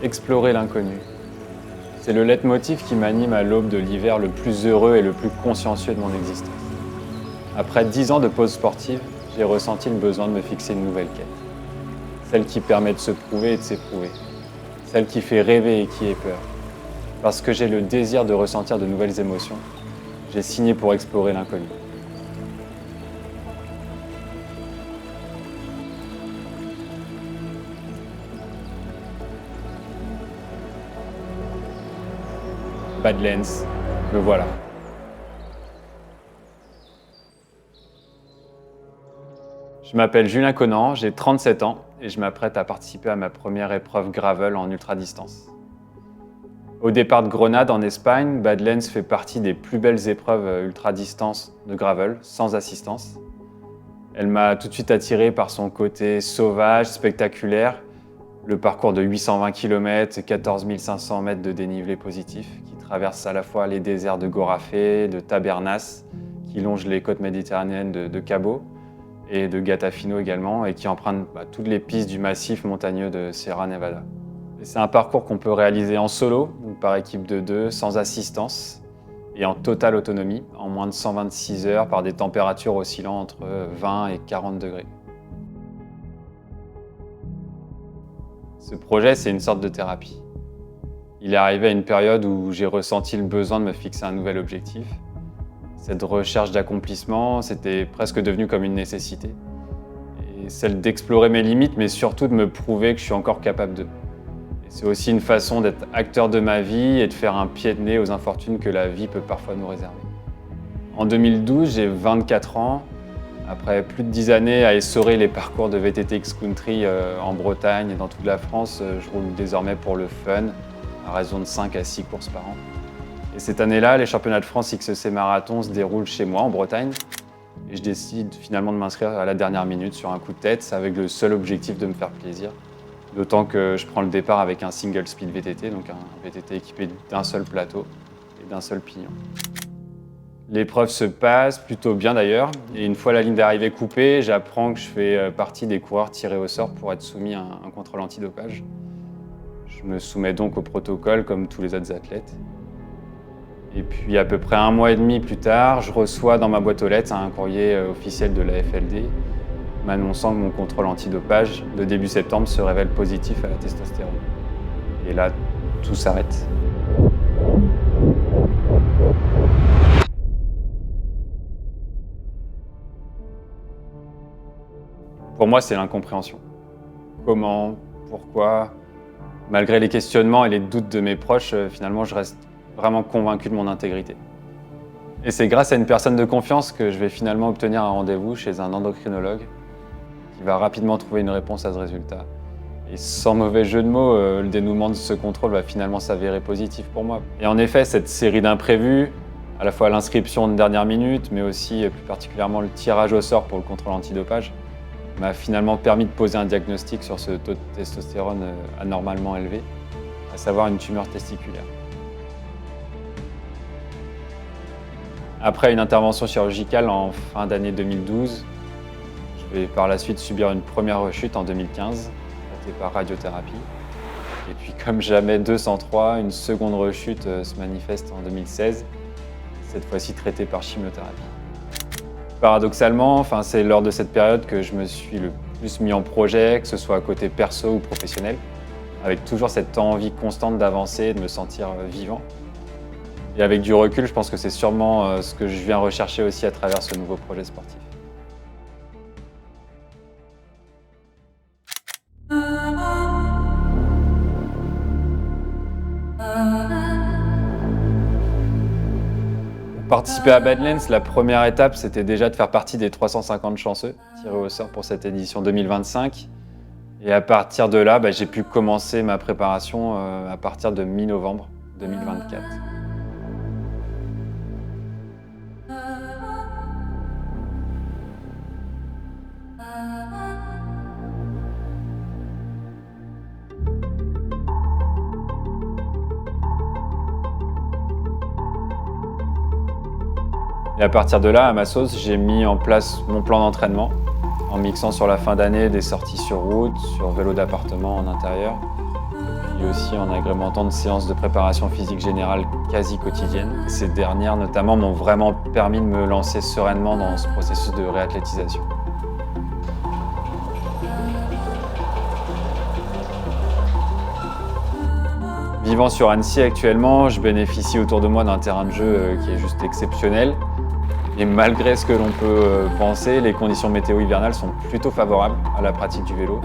Explorer l'inconnu. C'est le leitmotiv qui m'anime à l'aube de l'hiver le plus heureux et le plus consciencieux de mon existence. Après 10 ans de pause sportive, j'ai ressenti le besoin de me fixer une nouvelle quête. Celle qui permet de se prouver et de s'éprouver. Celle qui fait rêver et qui ait peur. Parce que j'ai le désir de ressentir de nouvelles émotions, j'ai signé pour explorer l'inconnu. Badlands, me voilà. Je m'appelle Julien Conan, j'ai 37 ans et je m'apprête à participer à ma première épreuve gravel en ultra-distance. Au départ de Grenade en Espagne, Badlands fait partie des plus belles épreuves ultra-distance de gravel, sans assistance. Elle m'a tout de suite attiré par son côté sauvage, spectaculaire, le parcours de 820 km et 14 500 mètres de dénivelé positif qui traverse à la fois les déserts de Gorafé, de Tabernas, qui longe les côtes méditerranéennes de Cabo et de Gatafino également, et qui emprunte toutes les pistes du massif montagneux de Sierra Nevada. C'est un parcours qu'on peut réaliser en solo, donc par équipe de 2, sans assistance, et en totale autonomie, en moins de 126 heures, par des températures oscillant entre 20 et 40 degrés. Ce projet, c'est une sorte de thérapie. Il est arrivé à une période où j'ai ressenti le besoin de me fixer un nouvel objectif. Cette recherche d'accomplissement, c'était presque devenu comme une nécessité. Et celle d'explorer mes limites, mais surtout de me prouver que je suis encore capable de. Et c'est aussi une façon d'être acteur de ma vie et de faire un pied de nez aux infortunes que la vie peut parfois nous réserver. En 2012, j'ai 24 ans. Après plus de 10 années à essorer les parcours de VTT X-Country en Bretagne et dans toute la France, je roule désormais pour le fun, à raison de 5 à 6 courses par an. Et cette année-là, les championnats de France XC Marathon se déroulent chez moi, en Bretagne. Et je décide finalement de m'inscrire à la dernière minute sur un coup de tête, avec le seul objectif de me faire plaisir. D'autant que je prends le départ avec un single speed VTT, donc un VTT équipé d'un seul plateau et d'un seul pignon. L'épreuve se passe plutôt bien d'ailleurs, et une fois la ligne d'arrivée coupée, j'apprends que je fais partie des coureurs tirés au sort pour être soumis à un contrôle antidopage. Je me soumets donc au protocole comme tous les autres athlètes. Et puis à peu près 1 mois et demi plus tard, je reçois dans ma boîte aux lettres un courrier officiel de la FLD m'annonçant que mon contrôle antidopage de début septembre se révèle positif à la testostérone. Et là, tout s'arrête. Pour moi, c'est l'incompréhension. Comment? Pourquoi? Malgré les questionnements et les doutes de mes proches, finalement, je reste vraiment convaincu de mon intégrité. Et c'est grâce à une personne de confiance que je vais finalement obtenir un rendez-vous chez un endocrinologue qui va rapidement trouver une réponse à ce résultat. Et sans mauvais jeu de mots, le dénouement de ce contrôle va finalement s'avérer positif pour moi. Et en effet, cette série d'imprévus, à la fois l'inscription de dernière minute, mais aussi plus particulièrement le tirage au sort pour le contrôle antidopage, m'a finalement permis de poser un diagnostic sur ce taux de testostérone anormalement élevé, à savoir une tumeur testiculaire. Après une intervention chirurgicale en fin d'année 2012, je vais par la suite subir une première rechute en 2015, traitée par radiothérapie. Et puis comme jamais 203, une seconde rechute se manifeste en 2016, cette fois-ci traitée par chimiothérapie. Paradoxalement, c'est lors de cette période que je me suis le plus mis en projet, que ce soit côté perso ou professionnel, avec toujours cette envie constante d'avancer et de me sentir vivant. Et avec du recul, je pense que c'est sûrement ce que je viens rechercher aussi à travers ce nouveau projet sportif. Pour participer à Badlands, la première étape, c'était déjà de faire partie des 350 chanceux tirés au sort pour cette édition 2025. Et à partir de là, j'ai pu commencer ma préparation à partir de mi-novembre 2024. Et à partir de là, à ma sauce, j'ai mis en place mon plan d'entraînement en mixant sur la fin d'année des sorties sur route, sur vélo d'appartement en intérieur, puis aussi en agrémentant de séances de préparation physique générale quasi quotidiennes. Ces dernières notamment m'ont vraiment permis de me lancer sereinement dans ce processus de réathlétisation. Vivant sur Annecy actuellement, je bénéficie autour de moi d'un terrain de jeu qui est juste exceptionnel. Et malgré ce que l'on peut penser, les conditions météo hivernales sont plutôt favorables à la pratique du vélo.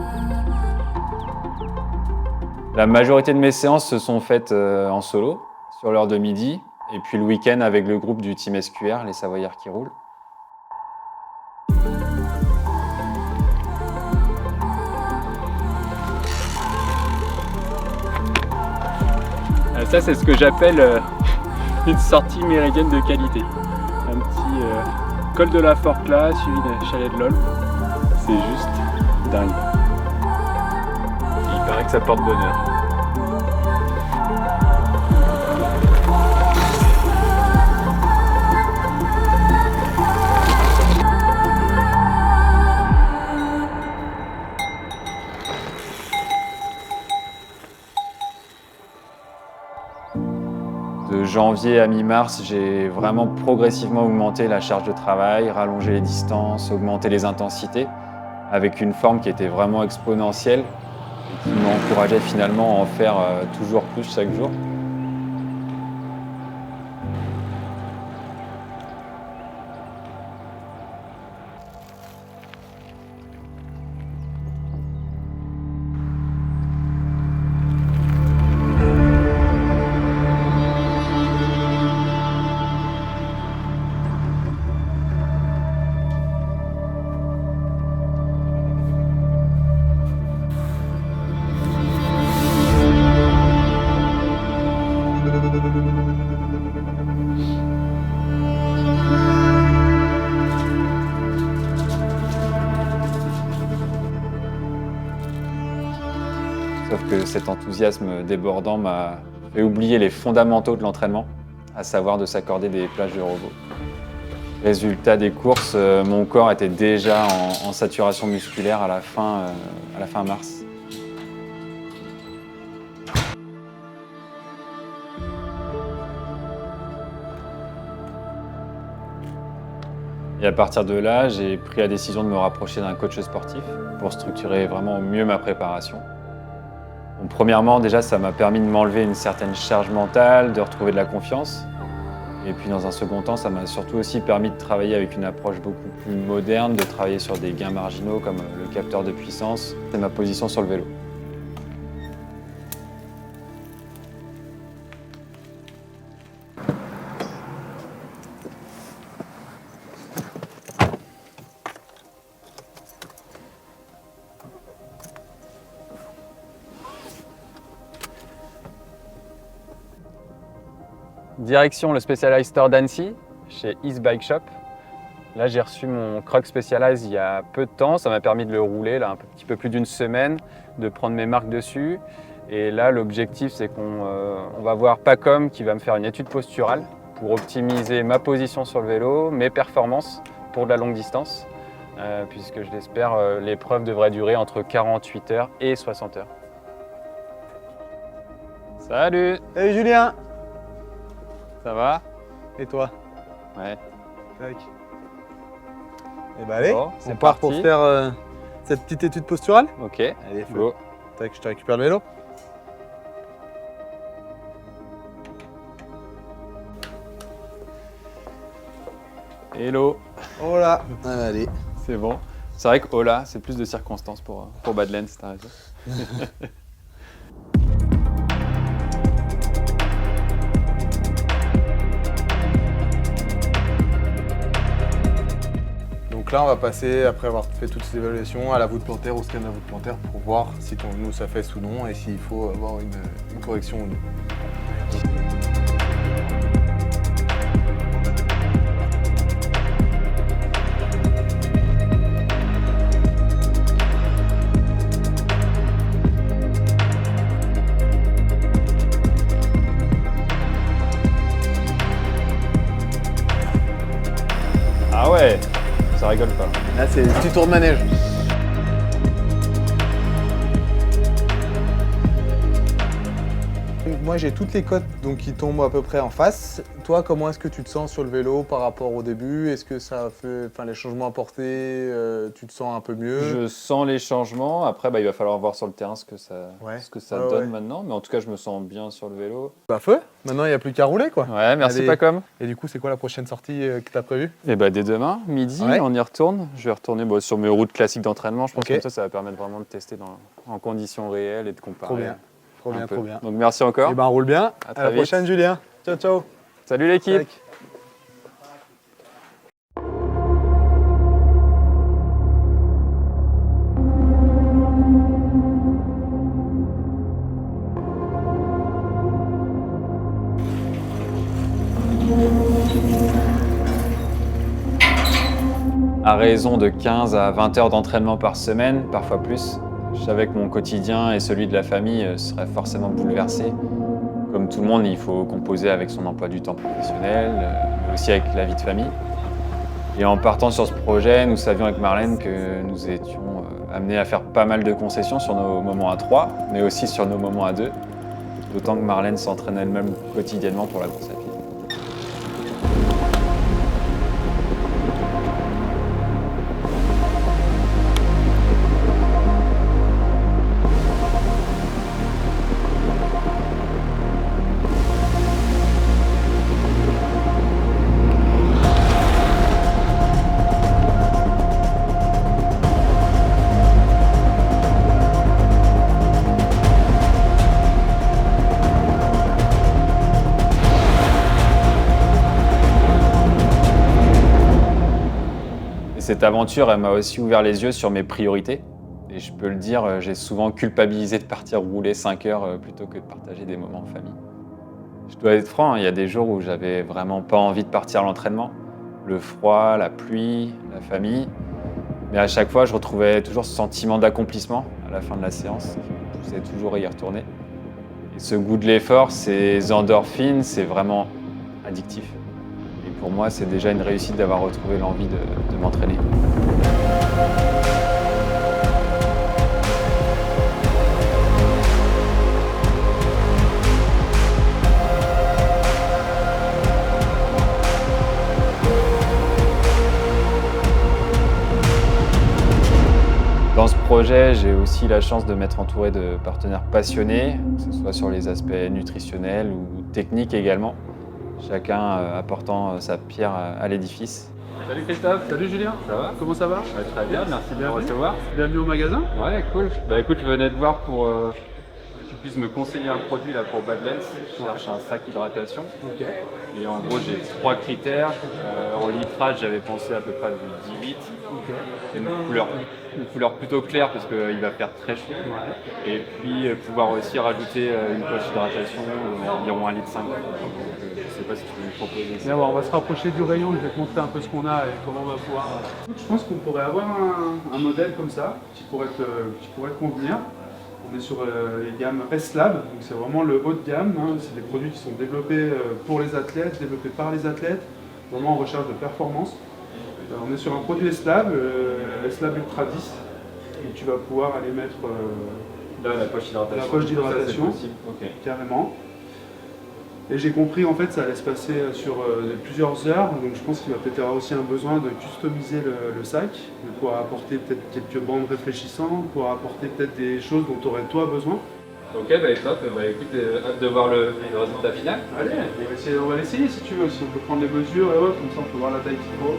La majorité de mes séances se sont faites en solo, sur l'heure de midi, et puis le week-end avec le groupe du Team SQR, les Savoyards qui roulent. Ça, c'est ce que j'appelle une sortie méridienne de qualité. Un petit col de la Forclaz suivi d'un chalet de l'Olme. C'est juste dingue. Il paraît que ça porte bonheur. De janvier à mi-mars, j'ai vraiment progressivement augmenté la charge de travail, rallongé les distances, augmenté les intensités, avec une forme qui était vraiment exponentielle et qui m'encourageait finalement à en faire toujours plus chaque jour. Sauf que cet enthousiasme débordant m'a fait oublier les fondamentaux de l'entraînement, à savoir de s'accorder des plages de repos. Résultat des courses, mon corps était déjà en saturation musculaire à la fin mars. Et à partir de là, j'ai pris la décision de me rapprocher d'un coach sportif pour structurer vraiment au mieux ma préparation. Bon, premièrement, déjà, ça m'a permis de m'enlever une certaine charge mentale, de retrouver de la confiance. Et puis, dans un second temps, ça m'a surtout aussi permis de travailler avec une approche beaucoup plus moderne, de travailler sur des gains marginaux comme le capteur de puissance et ma position sur le vélo. Direction le Specialized Store d'Annecy, chez East Bike Shop. Là, j'ai reçu mon Croc Specialized il y a peu de temps. Ça m'a permis de le rouler là, un petit peu plus d'une semaine, de prendre mes marques dessus. Et là, l'objectif, c'est qu'on va voir Pacom qui va me faire une étude posturale pour optimiser ma position sur le vélo, mes performances pour de la longue distance, puisque je l'espère, l'épreuve devrait durer entre 48 heures et 60 heures. Salut! Salut Julien! Ça va? Et toi? Ouais. Tac. Et bah allez, Bon, on c'est part pour parti. faire cette petite étude posturale. Ok, Allez, feu. go. Tac, je te récupère le vélo. Hello. Oh là! Allez. C'est bon. C'est vrai que Ola, c'est plus de circonstances pour Badlands, t'as raison. Donc là, on va passer, après avoir fait toutes ces évaluations, à la voûte plantaire, au scan de la voûte plantaire pour voir si nous ça fait ou non et s'il faut avoir une correction ou non. Ah ouais, ça rigole pas. Là, c'est le petit tour de manège. moi j'ai toutes les côtes donc, qui tombent à peu près en face. Toi, comment est-ce que tu te sens sur le vélo par rapport au début? Est-ce que ça fait, les changements apportés, tu te sens un peu mieux? Je sens les changements. Après, il va falloir voir sur le terrain ce que ça donne maintenant. Mais en tout cas, je me sens bien sur le vélo. Bah feu, maintenant il n'y a plus qu'à rouler quoi. Ouais, merci Allez. Pacom. Et du coup, c'est quoi la prochaine sortie que tu as prévue? Et dès demain, midi, on y retourne. Je vais retourner sur mes routes classiques d'entraînement. Je pense que ça va permettre vraiment de tester en conditions réelles et de comparer. Trop bien. Trop bien. Donc merci encore. Et on roule bien. À la prochaine, Julien. Ciao, ciao. Salut l'équipe. À raison de 15 à 20 heures d'entraînement par semaine, parfois plus, je savais que mon quotidien et celui de la famille seraient forcément bouleversés. Comme tout le monde, il faut composer avec son emploi du temps professionnel, mais aussi avec la vie de famille. Et en partant sur ce projet, nous savions avec Marlène que nous étions amenés à faire pas mal de concessions sur nos moments à 3, mais aussi sur nos moments à 2. D'autant que Marlène s'entraîne elle-même quotidiennement pour la course à pied. Cette aventure, elle m'a aussi ouvert les yeux sur mes priorités. Et je peux le dire, j'ai souvent culpabilisé de partir rouler 5 heures plutôt que de partager des moments en famille. Je dois être franc, il y a des jours où j'avais vraiment pas envie de partir à l'entraînement. Le froid, la pluie, la famille. Mais à chaque fois, je retrouvais toujours ce sentiment d'accomplissement à la fin de la séance qui me poussait toujours à y retourner. Et ce goût de l'effort, ces endorphines, c'est vraiment addictif. Pour moi, c'est déjà une réussite d'avoir retrouvé l'envie de m'entraîner. Dans ce projet, j'ai aussi la chance de m'être entouré de partenaires passionnés, que ce soit sur les aspects nutritionnels ou techniques également. Chacun apportant sa pierre à l'édifice. Salut Christophe, salut Julien, ça va? Comment ça va? Très bien, merci de me recevoir. Bienvenue au magasin. Ouais, cool. Écoute, je venais te voir pour que tu puisses me conseiller un produit là pour Badlands. Je cherche un sac hydratation. Okay. Et en gros, j'ai 3 critères. En litrage, j'avais pensé à peu près du 10 litres. Okay. Et une couleur plutôt claire parce qu'il va faire très chaud. Ouais. Et puis pouvoir aussi rajouter une poche d'hydratation environ 1,5 litre. Je sais pas si tu peux me proposer ça. On va se rapprocher du rayon, je vais te montrer un peu ce qu'on a et comment on va pouvoir. Je pense qu'on pourrait avoir un modèle comme ça qui pourrait te convenir. On est sur les gammes S-Lab, donc c'est vraiment le haut de gamme. Hein. C'est des produits qui sont développés pour les athlètes, développés par les athlètes, vraiment en recherche de performance. On est sur un produit S-Lab, S-Lab Ultra 10, et tu vas pouvoir aller mettre là la poche d'hydratation, carrément. Et j'ai compris en fait ça allait se passer sur plusieurs heures, donc je pense qu'il va peut-être y avoir aussi un besoin de customiser le sac, de pouvoir apporter peut-être quelques bandes réfléchissantes, pouvoir apporter peut-être des choses dont tu aurais toi besoin. Ok, top, écoute, hâte de voir le résultat final. Allez, on va l'essayer si tu veux, si on peut prendre les mesures et comme ça on peut voir la taille qu'il faut.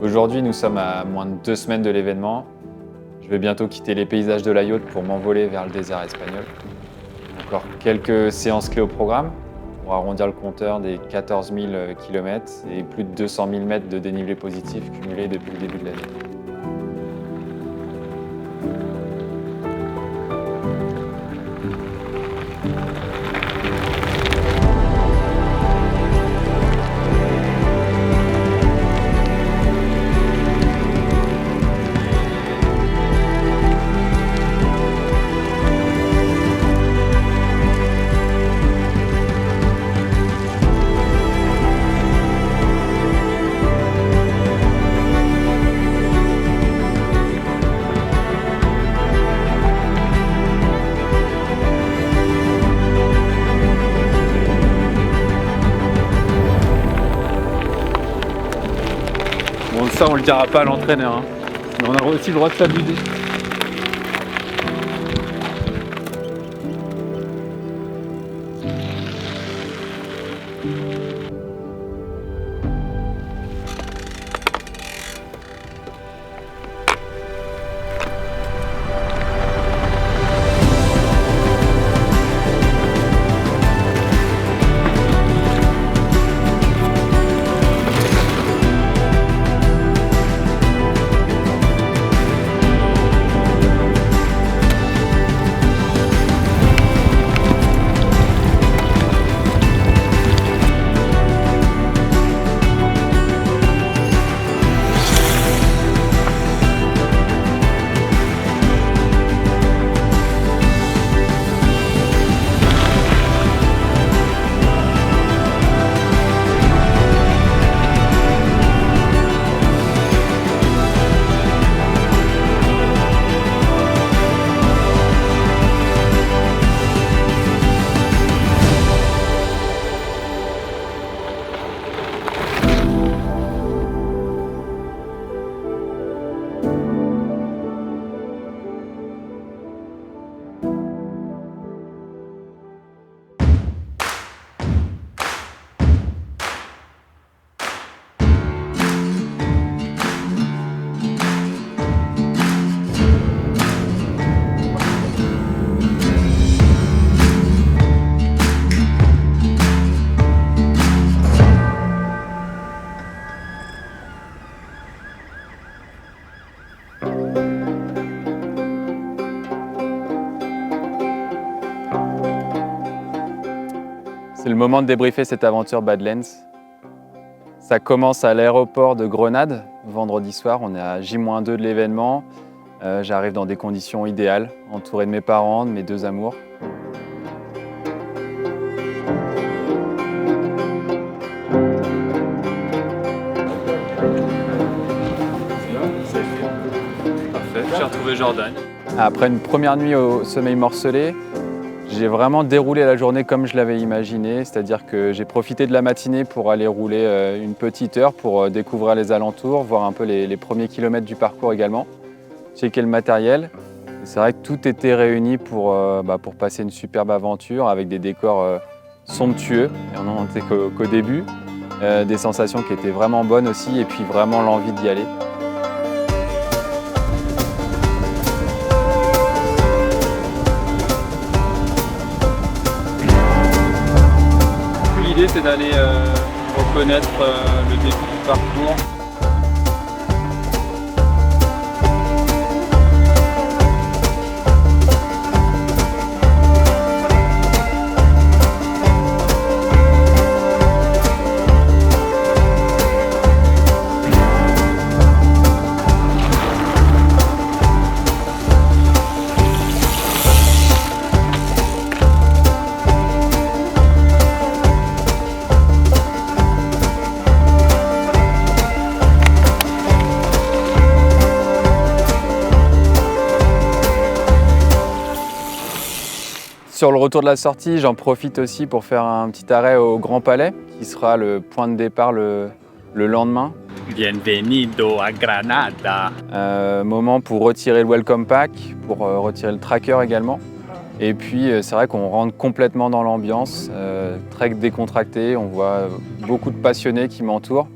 Aujourd'hui, nous sommes à moins de 2 semaines de l'événement. Je vais bientôt quitter les paysages de la Yaute pour m'envoler vers le désert espagnol. Encore quelques séances clés au programme pour arrondir le compteur des 14 000 km et plus de 200 000 mètres de dénivelé positif cumulés depuis le début de l'année. Bon, ça on le dira pas à l'entraîneur, hein. Mais on a aussi le droit de s'amuser. C'est le moment de débriefer cette aventure Badlands. Ça commence à l'aéroport de Grenade, vendredi soir, on est à J-2 de l'événement. J'arrive dans des conditions idéales, entouré de mes parents, de mes deux amours. Parfait, j'ai retrouvé Jordan. Après une première nuit au sommeil morcelé, j'ai vraiment déroulé la journée comme je l'avais imaginé, c'est-à-dire que j'ai profité de la matinée pour aller rouler une petite heure pour découvrir les alentours, voir un peu les premiers kilomètres du parcours également, checker le matériel. C'est vrai que tout était réuni pour passer une superbe aventure avec des décors somptueux, et on n'en était qu'au début, des sensations qui étaient vraiment bonnes aussi et puis vraiment l'envie d'y aller. L'idée c'est d'aller reconnaître le début du parcours. Sur le retour de la sortie, j'en profite aussi pour faire un petit arrêt au Grand Palais, qui sera le point de départ le lendemain. Bienvenido a Granada. Moment pour retirer le welcome pack, pour retirer le tracker également. Et puis c'est vrai qu'on rentre complètement dans l'ambiance, très décontracté, on voit beaucoup de passionnés qui m'entourent.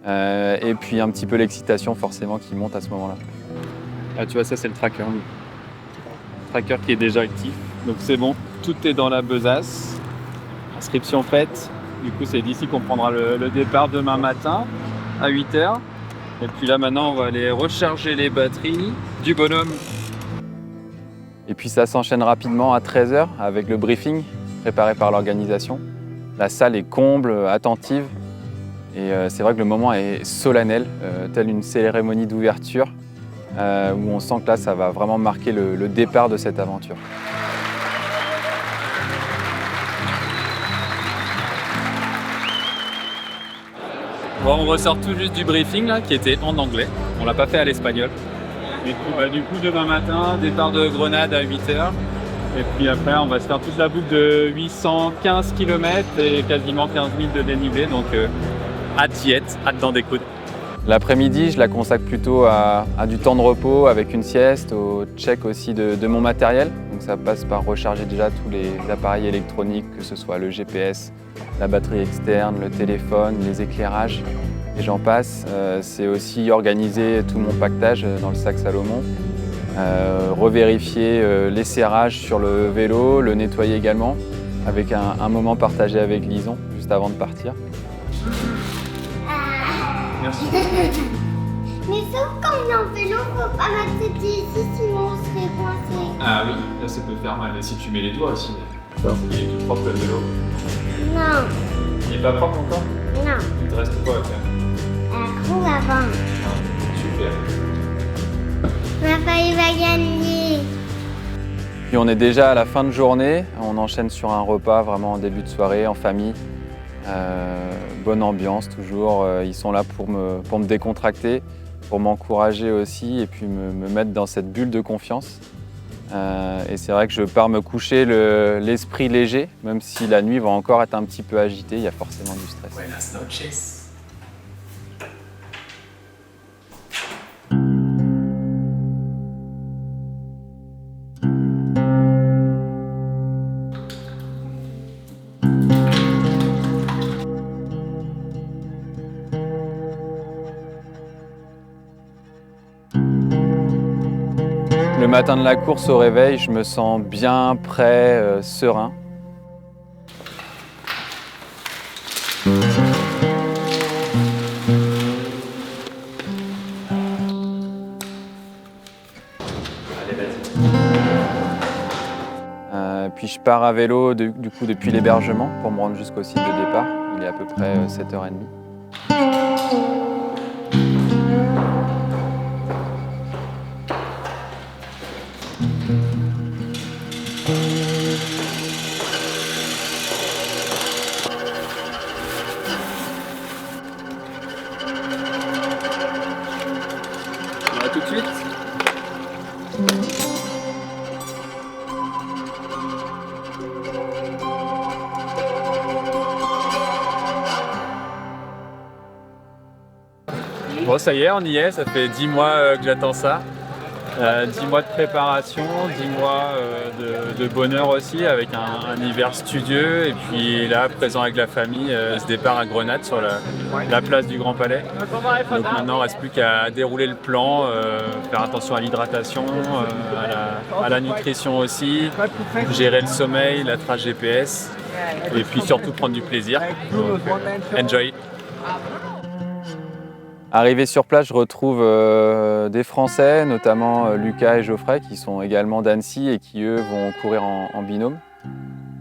Et puis un petit peu l'excitation forcément qui monte à ce moment-là. Ah, tu vois, ça c'est le tracker. Oui. Tracker qui est déjà actif. Donc c'est bon, tout est dans la besace. Inscription faite. Du coup, c'est d'ici qu'on prendra le départ demain matin à 8h. Et puis là, maintenant, on va aller recharger les batteries du bonhomme. Et puis ça s'enchaîne rapidement à 13h avec le briefing préparé par l'organisation. La salle est comble, attentive. Et c'est vrai que le moment est solennel, telle une cérémonie d'ouverture, où on sent que là, ça va vraiment marquer le départ de cette aventure. Bon, on ressort tout juste du briefing là, qui était en anglais. On l'a pas fait à l'espagnol. Et du coup, demain matin, départ de Grenade à 8h. Et puis après, on va se faire toute la boucle de 815 km et quasiment 15 000 de dénivelé. Donc, hâte d'y être, hâte d'en découdre. L'après-midi, je la consacre plutôt à du temps de repos avec une sieste, au check aussi de mon matériel. Donc ça passe par recharger déjà tous les appareils électroniques, que ce soit le GPS, la batterie externe, le téléphone, les éclairages, et j'en passe. C'est aussi organiser tout mon pactage dans le sac Salomon, revérifier les serrages sur le vélo, le nettoyer également, avec un moment partagé avec Lison juste avant de partir. Merci. Mais sauf quand on est en vélo, faut pas mettre ses pieds ici, sinon on serait coincé. Ah oui, là ça peut faire mal. Et si tu mets les doigts aussi. Il est tout propre le vélo. Non, Il est pas propre encore? non. Il te reste quoi à faire? Un roue avant. Super. Papa, il va gagner. Puis on est déjà à la fin de journée, on enchaîne sur un repas vraiment en début de soirée, en famille. Bonne ambiance toujours, ils sont là pour me décontracter, pour m'encourager aussi et puis me mettre dans cette bulle de confiance. Et c'est vrai que je pars me coucher l'esprit léger, même si la nuit va encore être un petit peu agitée, il y a forcément du stress. Buenas noches. Le matin de la course au réveil, je me sens bien prêt, serein. Puis je pars à vélo du coup depuis l'hébergement pour me rendre jusqu'au site de départ. Il est à peu près 7h30. À tout de suite. Bon, ça y est, on y est. Ça fait 10 mois que j'attends ça. 10 mois de préparation, 10 mois de bonheur aussi, avec un hiver studieux. Et puis là, présent avec la famille, ce départ à Grenade sur la place du Grand Palais. Donc maintenant, il ne reste plus qu'à dérouler le plan, faire attention à l'hydratation, à la nutrition aussi, gérer le sommeil, la trace GPS, et puis surtout prendre du plaisir. Donc, enjoy! Arrivé sur place, je retrouve des Français, notamment Lucas et Geoffrey, qui sont également d'Annecy et qui, eux, vont courir en binôme.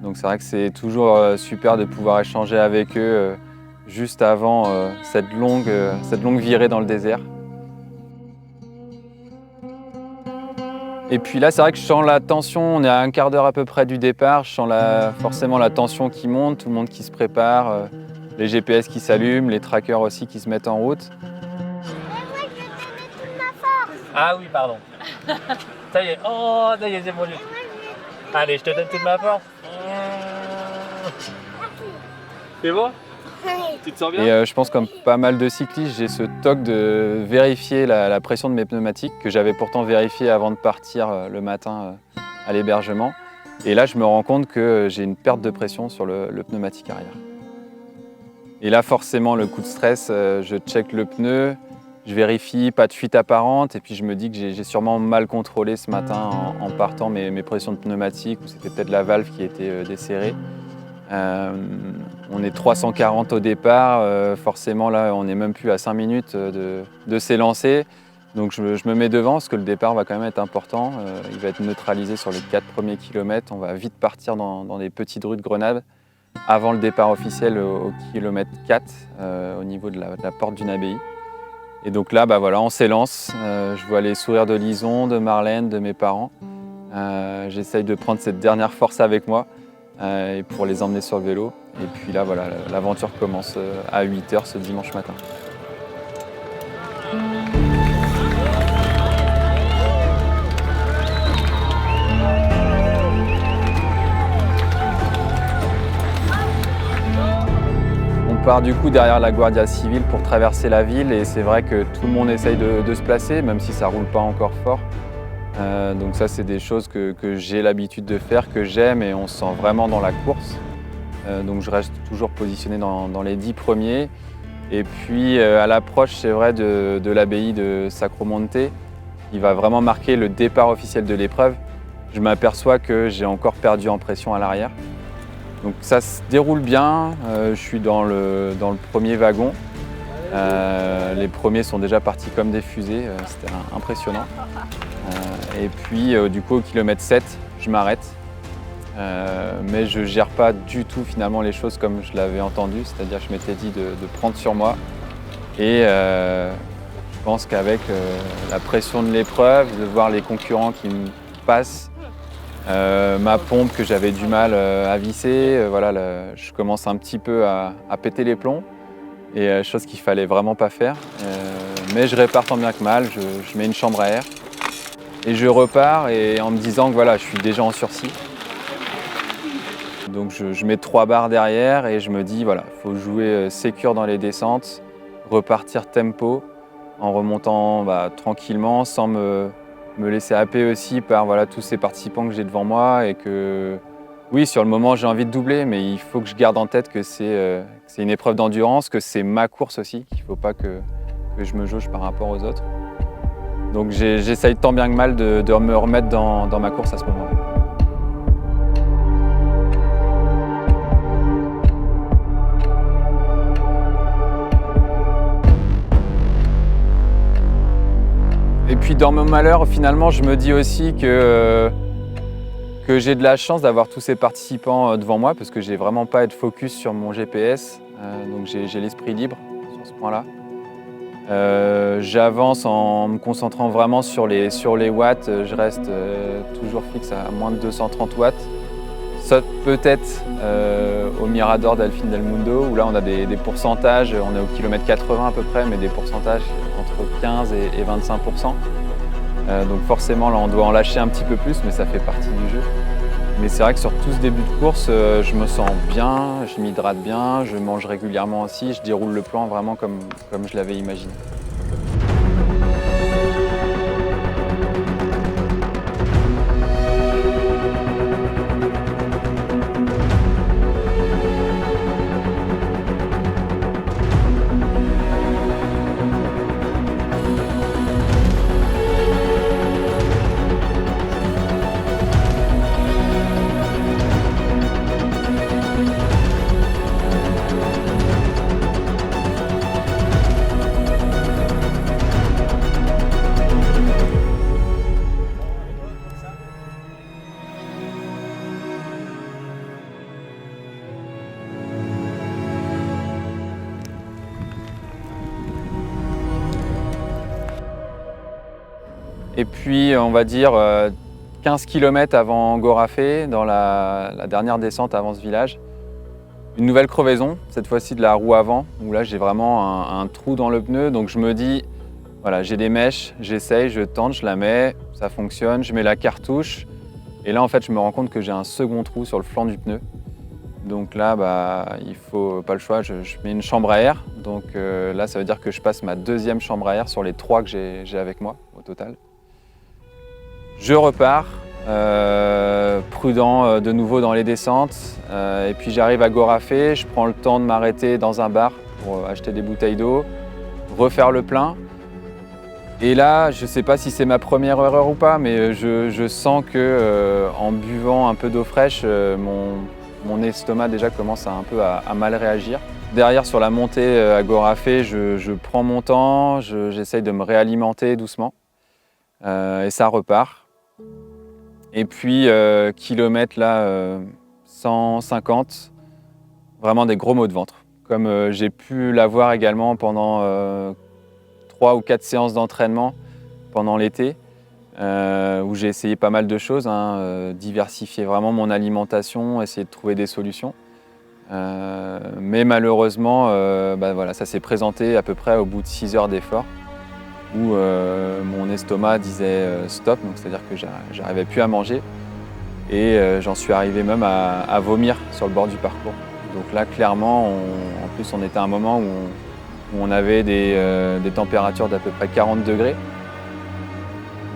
Donc c'est vrai que c'est toujours super de pouvoir échanger avec eux juste avant cette longue virée dans le désert. Et puis là, c'est vrai que je sens la tension, on est à un quart d'heure à peu près du départ, je sens forcément la tension qui monte, tout le monde qui se prépare, les GPS qui s'allument, les trackers aussi qui se mettent en route. Ah oui, pardon. Ça y est, oh, ça y est, c'est bon. Allez, je te donne toute ma force. C'est bon? Tu te sens bien? Et je pense comme pas mal de cyclistes, j'ai ce toc de vérifier la pression de mes pneumatiques que j'avais pourtant vérifié avant de partir le matin à l'hébergement. Et là, je me rends compte que j'ai une perte de pression sur le pneumatique arrière. Et là, forcément, le coup de stress, je check le pneu, Je vérifie, pas de fuite apparente, et puis je me dis que j'ai sûrement mal contrôlé ce matin en partant mes pressions de pneumatique, ou c'était peut-être la valve qui était desserrée. On est 340 au départ, forcément là on n'est même plus à 5 minutes de s'élancer. Donc je me mets devant parce que le départ va quand même être important. Il va être neutralisé sur les 4 premiers kilomètres. On va vite partir dans des petites rues de Grenade avant le départ officiel au kilomètre 4 au niveau de la porte d'une abbaye. Et donc là, voilà, on s'élance. Je vois les sourires de Lison, de Marlène, de mes parents. J'essaye de prendre cette dernière force avec moi et pour les emmener sur le vélo. Et puis là, voilà, l'aventure commence à 8 h ce dimanche matin. On part du coup derrière la Guardia Civile pour traverser la ville, et c'est vrai que tout le monde essaye de se placer, même si ça roule pas encore fort. Donc ça, c'est des choses que j'ai l'habitude de faire, que j'aime, et on se sent vraiment dans la course. Donc je reste toujours positionné dans les 10 premiers. Et puis à l'approche, c'est vrai, de l'abbaye de Sacromonte, qui va vraiment marquer le départ officiel de l'épreuve, je m'aperçois que j'ai encore perdu en pression à l'arrière. Donc ça se déroule bien, je suis dans le premier wagon. Les premiers sont déjà partis comme des fusées, c'était impressionnant. Et puis du coup au kilomètre 7, je m'arrête. Mais je ne gère pas du tout finalement les choses comme je l'avais entendu, c'est-à-dire je m'étais dit de prendre sur moi. Et je pense qu'avec la pression de l'épreuve, de voir les concurrents qui me passent, ma pompe que j'avais du mal à visser, voilà, je commence un petit peu à péter les plombs, et chose qu'il ne fallait vraiment pas faire. Mais je répare tant bien que mal, je mets une chambre à air et je repars, et en me disant que voilà, je suis déjà en sursis. Donc je mets 3 barres derrière et je me dis voilà, il faut jouer sécure dans les descentes, repartir tempo en remontant tranquillement, sans me laisser happer aussi par voilà, tous ces participants que j'ai devant moi, et que oui, sur le moment j'ai envie de doubler, mais il faut que je garde en tête que c'est une épreuve d'endurance, que c'est ma course aussi, qu'il ne faut pas que je me jauge par rapport aux autres. Donc j'essaye tant bien que mal de me remettre dans ma course à ce moment-là. Et puis dans mon malheur, finalement, je me dis aussi que j'ai de la chance d'avoir tous ces participants devant moi, parce que j'ai vraiment pas à être focus sur mon GPS, donc j'ai l'esprit libre sur ce point-là. J'avance en me concentrant vraiment sur les watts, je reste toujours fixe à moins de 230 watts. Sauf peut-être au Mirador d'Alfin del Mundo, où là on a des pourcentages, on est au kilomètre 80 à peu près, mais des pourcentages entre 15 et 25%. Donc forcément là on doit en lâcher un petit peu plus, mais ça fait partie du jeu. Mais c'est vrai que sur tout ce début de course, je me sens bien, je m'hydrate bien, je mange régulièrement aussi, je déroule le plan vraiment comme je l'avais imaginé. Et puis, on va dire 15 km avant Gorafé, dans la dernière descente avant ce village, une nouvelle crevaison, cette fois-ci de la roue avant, où là j'ai vraiment un trou dans le pneu. Donc je me dis, voilà, j'ai des mèches, j'essaye, je tente, je la mets, ça fonctionne, je mets la cartouche. Et là, en fait, je me rends compte que j'ai un second trou sur le flanc du pneu. Donc là, il faut pas le choix, je mets une chambre à air. Donc là, ça veut dire que je passe ma deuxième chambre à air sur les 3 que j'ai avec moi au total. Je repars, prudent de nouveau dans les descentes, et puis j'arrive à Gorafé, je prends le temps de m'arrêter dans un bar pour acheter des bouteilles d'eau, refaire le plein, Et là, je ne sais pas si c'est ma première erreur ou pas, mais je sens que en buvant un peu d'eau fraîche, mon estomac déjà commence un peu à mal réagir. Derrière, sur la montée à Gorafé, je prends mon temps, j'essaye de me réalimenter doucement et ça repart. Et puis, kilomètre là, 150, vraiment des gros maux de ventre. Comme j'ai pu l'avoir également pendant 3 ou 4 séances d'entraînement pendant l'été, où j'ai essayé pas mal de choses, diversifier vraiment mon alimentation, essayer de trouver des solutions. Mais malheureusement, voilà, ça s'est présenté à peu près au bout de 6 heures d'effort, où mon estomac disait stop, donc c'est-à-dire que j'arrivais plus à manger. Et j'en suis arrivé même à vomir sur le bord du parcours. Donc là, clairement, en plus, on était à un moment où on avait des températures d'à peu près 40 degrés.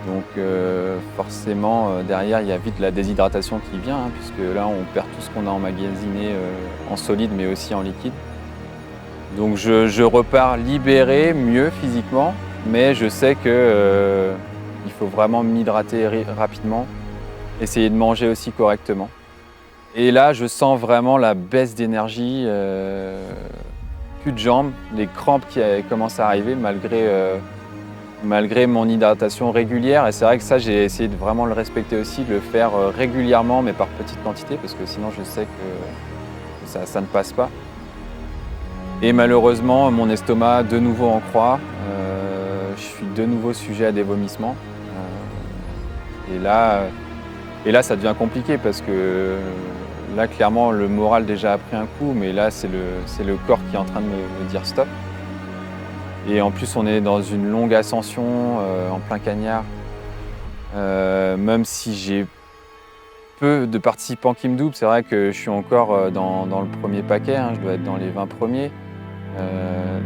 Donc forcément, derrière, il y a vite la déshydratation qui vient, puisque là, on perd tout ce qu'on a emmagasiné en solide, mais aussi en liquide. Donc je repars libéré, mieux physiquement, mais je sais qu'il faut vraiment m'hydrater rapidement, essayer de manger aussi correctement. Et là, je sens vraiment la baisse d'énergie, plus de jambes, les crampes qui commencent à arriver malgré mon hydratation régulière. Et c'est vrai que ça, j'ai essayé de vraiment le respecter aussi, de le faire régulièrement, mais par petites quantités, parce que sinon je sais que ça ne passe pas. Et malheureusement, mon estomac de nouveau en croît. Je suis de nouveau sujet à des vomissements. Et là, ça devient compliqué parce que là, clairement, le moral déjà a pris un coup, mais là, c'est le corps qui est en train de me dire stop. Et en plus, on est dans une longue ascension, en plein cagnard. Même si j'ai peu de participants qui me doublent, c'est vrai que je suis encore dans le premier paquet, je dois être dans les 20 premiers.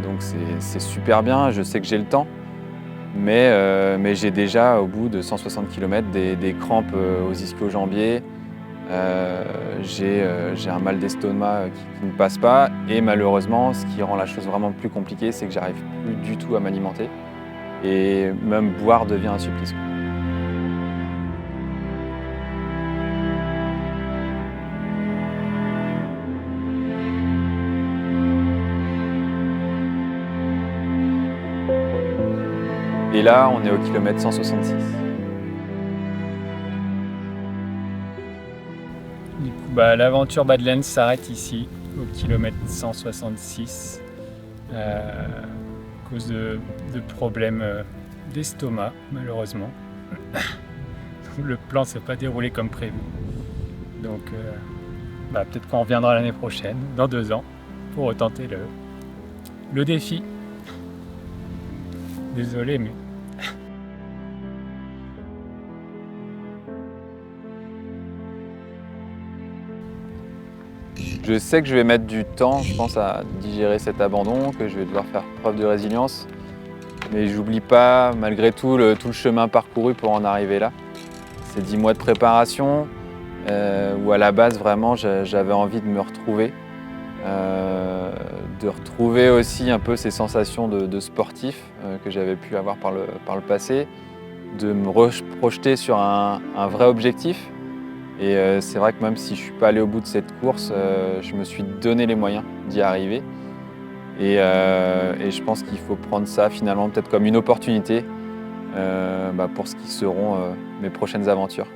Donc c'est super bien, je sais que j'ai le temps. Mais j'ai déjà, au bout de 160 km, des crampes aux ischio-jambiers. J'ai un mal d'estomac qui ne passe pas. Et malheureusement, ce qui rend la chose vraiment plus compliquée, c'est que j'arrive plus du tout à m'alimenter. Et même boire devient un supplice. Et là, on est au kilomètre 166. Du coup, l'aventure Badlands s'arrête ici, au kilomètre 166, à cause de problèmes d'estomac, malheureusement. Le plan ne s'est pas déroulé comme prévu. Donc, peut-être qu'on reviendra l'année prochaine, dans 2 ans, pour retenter le défi. Désolé, mais... Je sais que je vais mettre du temps, je pense, à digérer cet abandon, que je vais devoir faire preuve de résilience. Mais j'oublie pas, malgré tout, le chemin parcouru pour en arriver là. C'est 10 mois de préparation, où à la base, vraiment, j'avais envie de me retrouver. De retrouver aussi un peu ces sensations de sportif que j'avais pu avoir par le passé. De me projeter sur un vrai objectif. Et c'est vrai que même si je ne suis pas allé au bout de cette course, je me suis donné les moyens d'y arriver. Et je pense qu'il faut prendre ça finalement peut-être comme une opportunité pour ce qui seront mes prochaines aventures.